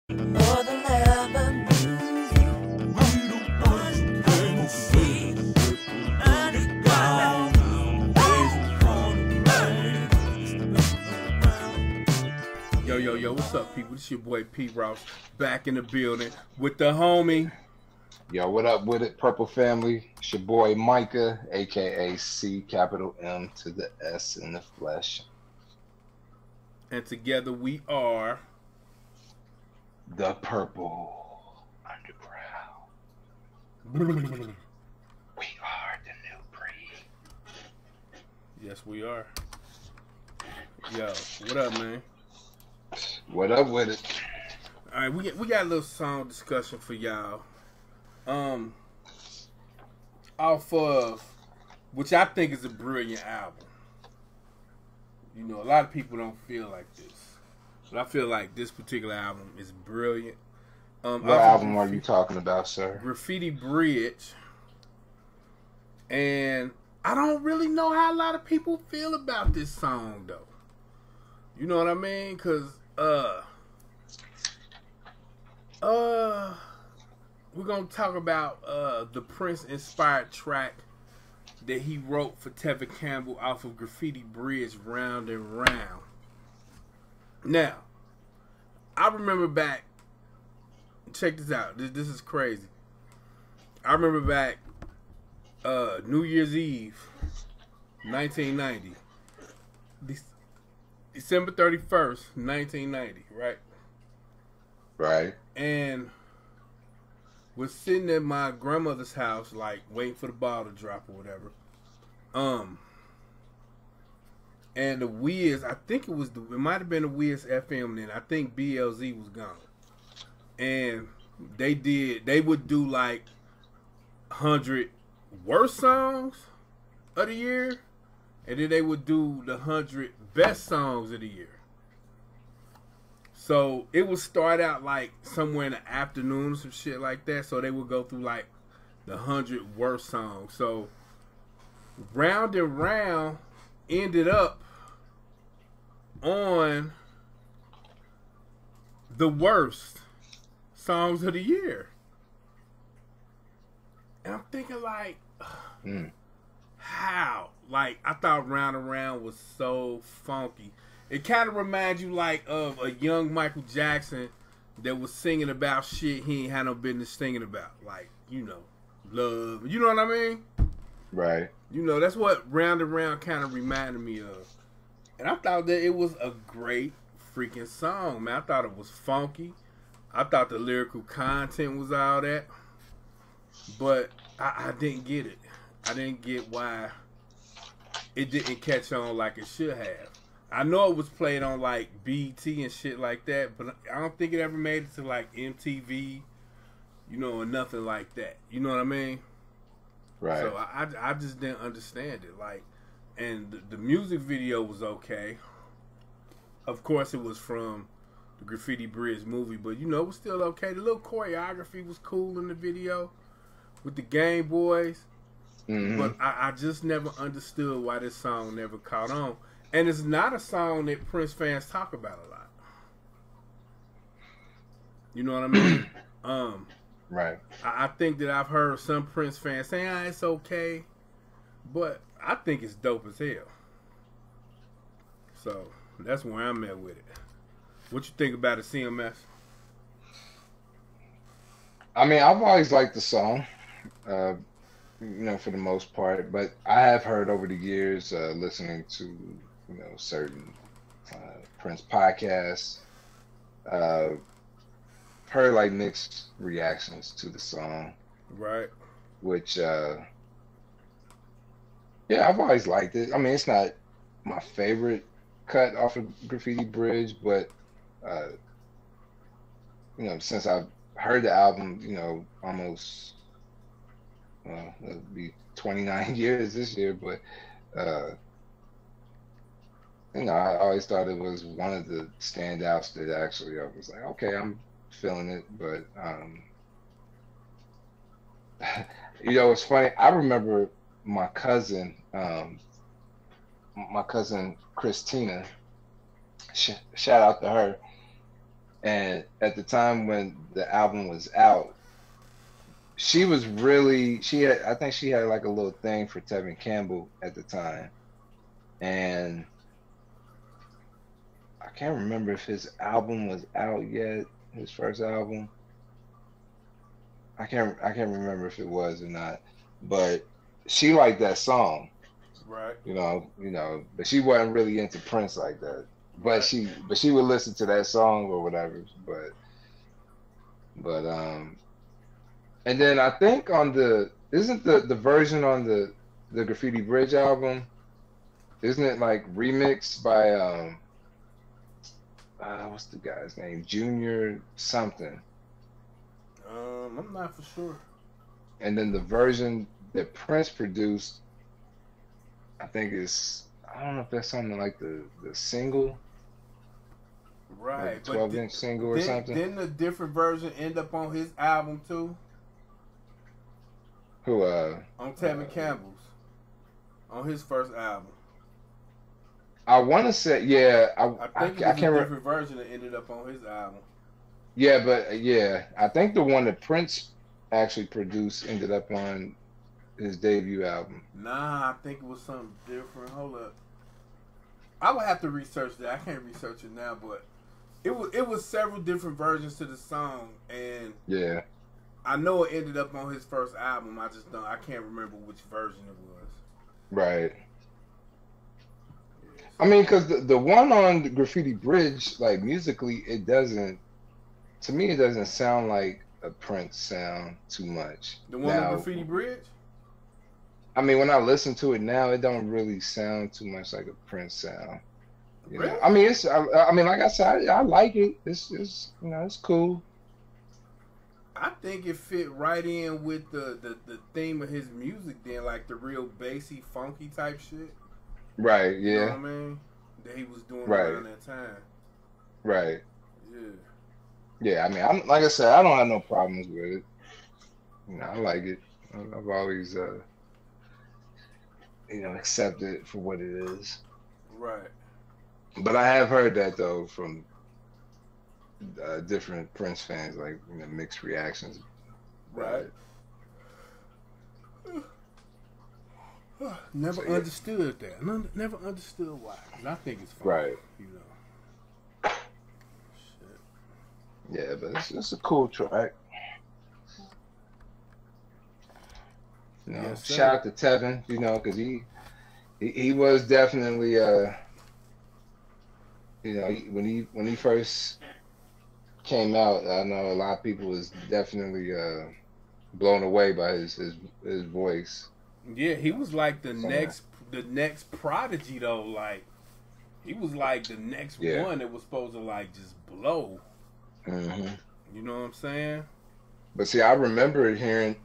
Northern Avenue, we don't want you to see. Underground, Yo, what's up, people? This your boy P. Ross back in the building with the homie. Yo, what up with it, Purple Family? It's your boy Micah, aka C capital M to the S in the flesh. And together we are The Purple Underground. We are the new breed. Yes, we are. Yo, what up, man? What up with it? All right, we got a little song discussion for y'all. Off of, which I think is a brilliant album. You know, a lot of people don't feel like this, but I feel like this particular album is brilliant. What album are you talking about, sir? Graffiti Bridge. And I don't really know how a lot of people feel about this song, though. You know what I mean? Because, we're going to talk about the Prince-inspired track that he wrote for Tevin Campbell off of Graffiti Bridge, Round and Round. Now, I remember back, check this out, this is crazy. I remember back New Year's Eve, 1990. December 31st, 1990, right? Right. And was sitting at my grandmother's house, like, waiting for the ball to drop or whatever. And the Wiz, I think it might have been the Wiz FM then. I think BLZ was gone. And they would do, like, 100 worst songs of the year. And then they would do the 100 best songs of the year. So it would start out like somewhere in the afternoon or some shit like that. So they would go through like the 100 worst songs. So Round and Round ended up on the worst songs of the year. And I'm thinking like, how? Like, I thought Round and Round was so funky. It kind of reminds you like of a young Michael Jackson that was singing about shit he ain't had no business singing about. Like, you know, love. You know what I mean? Right. You know, that's what Round and Round kind of reminded me of. And I thought that it was a great freaking song, man. I thought it was funky. I thought the lyrical content was all that. But I didn't get it. I didn't get why it didn't catch on like it should have. I know it was played on like BT and shit like that, but I don't think it ever made it to like MTV, you know, or nothing like that. You know what I mean? Right. So I just didn't understand it. Like, and the music video was okay. Of course, it was from the Graffiti Bridge movie, but you know, it was still okay. The little choreography was cool in the video with the Game Boys. Mm-hmm. But I just never understood why this song never caught on. And it's not a song that Prince fans talk about a lot. You know what I mean? Right. I think that I've heard some Prince fans saying, it's okay. But I think it's dope as hell. So, that's where I'm at with it. What you think about it, CMS? I mean, I've always liked the song. You know, for the most part, but I have heard over the years, listening to, you know, certain Prince podcasts, heard like mixed reactions to the song. Right. Which, yeah, I've always liked it. I mean, it's not my favorite cut off of Graffiti Bridge, but, you know, since I've heard the album, you know, almost, well, it'll be 29 years this year, but you know, I always thought it was one of the standouts that actually I was like, okay, I'm feeling it, but you know, it's funny. I remember my cousin Christina, shout out to her, And at the time when the album was out, she was really I think she had like a little thing for Tevin Campbell at the time. And I can't remember if his album was out yet, his first album. I can't remember if it was or not. But she liked that song. Right. But she wasn't really into Prince like that. But she would listen to that song or whatever. But and then I think isn't the version on the Graffiti Bridge album, isn't it like remixed by what's the guy's name? Junior something. I'm not for sure. And then the version that Prince produced, I think I don't know if that's something like the single. Right. Like 12-inch single or something. Didn't a different version end up on his album too? Who on Tevin Campbell's. On his first album. I want to say, yeah. I think it was a different version that ended up on his album. Yeah, but I think the one that Prince actually produced ended up on his debut album. Nah, I think it was something different. Hold up. I would have to research that. I can't research it now, but it was several different versions to the song, and yeah, I know it ended up on his first album. I can't remember which version it was. Right. I mean, because the one on the Graffiti Bridge, like musically, to me, it doesn't sound like a Prince sound too much. The one on Graffiti Bridge? I mean, when I listen to it now, it don't really sound too much like a Prince sound. You know? I mean, I mean, like I said, I like it. It's it's cool. I think it fit right in with the theme of his music then, like the real bassy, funky type shit. Right, yeah. You know what I mean? That he was doing right around that time. Right. Yeah. Yeah, I mean, like I said, I don't have no problems with it. I like it. I've always, accepted it for what it is. Right. But I have heard that, though, from different Prince fans, like, mixed reactions. Right. Never understood that. Never understood why. 'Cause I think it's fun. Right. Shit. Yeah, but it's a cool track. Yes, shout out to Tevin, because he was definitely when he first came out, I know a lot of people was definitely blown away by his voice. Yeah, he was like the next prodigy though. Like he was like the next one that was supposed to like just blow. Mm-hmm. You know what I'm saying? But see, I remember hearing,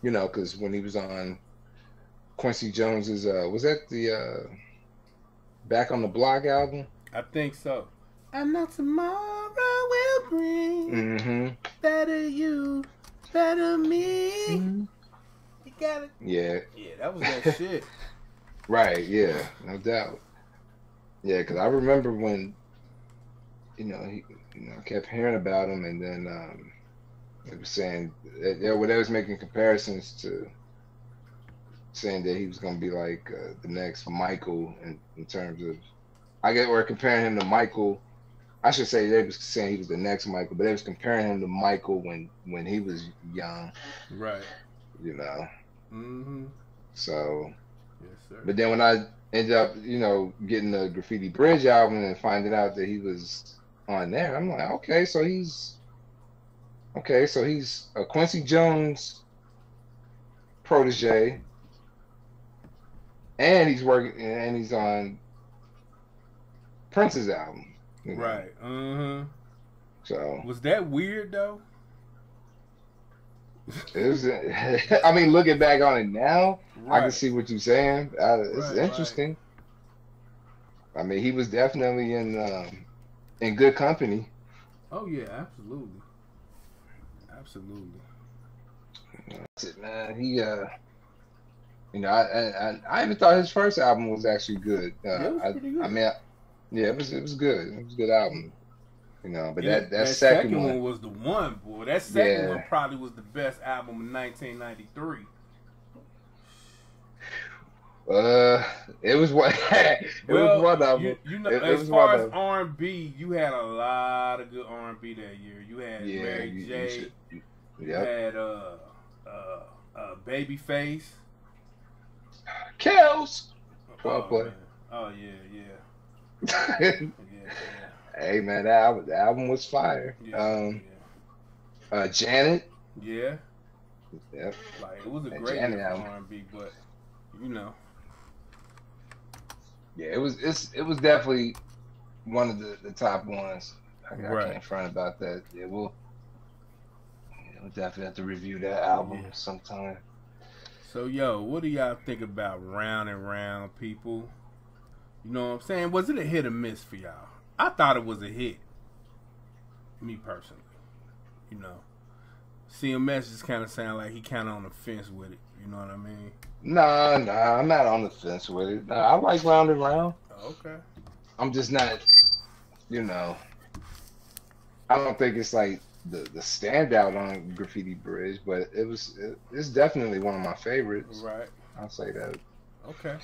because when he was on Quincy Jones's, was that the Back on the Block album? I think so. I know tomorrow will bring better you, better me. Mm-hmm. You got it. Yeah. Yeah, that was that shit. Right. Yeah, no doubt. Yeah, because I remember when, he, I kept hearing about him, and then it was saying they was making comparisons to saying that he was going to be like the next Michael in terms of, I guess we're comparing him to Michael. I should say they was saying he was the next Michael, but they was comparing him to Michael when he was young. Right. Mm-hmm. So. Yes, sir. But then when I ended up, getting the Graffiti Bridge album and finding out that he was on there, I'm like, okay, so he's a Quincy Jones protege, and he's on Prince's album. Right. So was that weird though? It was. I mean, looking back on it now, right. I can see what you're saying. It's interesting. Right. I mean, he was definitely in good company. Oh yeah, absolutely, absolutely. That's it, man. He, I even thought his first album was actually good. It was pretty good. I mean, yeah, it was good. It was a good album. But Yeah, that second one one was the one, boy. That second Yeah. one probably was the best album in 1993. it was one. It was one of them. You know, It as was far one as of 'em. R&B, you had a lot of good R&B that year. You had Yeah, Mary J. You Yep. had Babyface. Kells. Oh, Play. man. Oh yeah. Yeah. Hey man, that album was fire. Janet. Yeah. Yep. Like it was a That great Janet year for album. R&B, but you know. Yeah, it was definitely one of the top ones. I Right. can't front about that. Yeah, we'll definitely have to review that album Yeah. sometime. So yo, what do y'all think about Round and Round, people? You know what I'm saying? Was it a hit or miss for y'all? I thought it was a hit. Me personally. You know. CMS just kind of sound like he kind of on the fence with it. You know what I mean? Nah, I'm not on the fence with it. Nah, I like Round and Round. Okay. I'm just not, I don't think it's like the standout on Graffiti Bridge, but it's definitely one of my favorites. Right. I'll say that. Okay.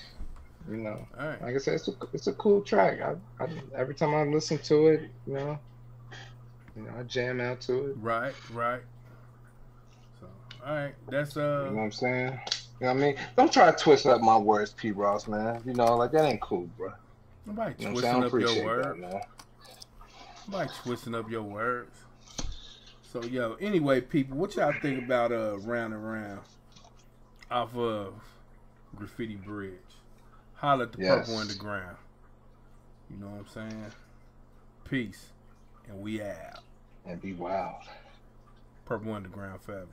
All right. Like I said, it's a cool track. I every time I listen to it, I jam out to it. Right. So, all right. That's You know what I'm saying? You know what I mean? Don't try to twist up my words, P. Ross, man. Like that ain't cool, bro. Nobody You know twisting what I'm up saying? I your don't appreciate words. that, man. Nobody twisting up your words. So yo, anyway, people, what y'all think about Round and Round off of Graffiti Bridge? Holla at the Yes. Purple Underground. You know what I'm saying? Peace. And we out. And be wild. Purple Underground forever.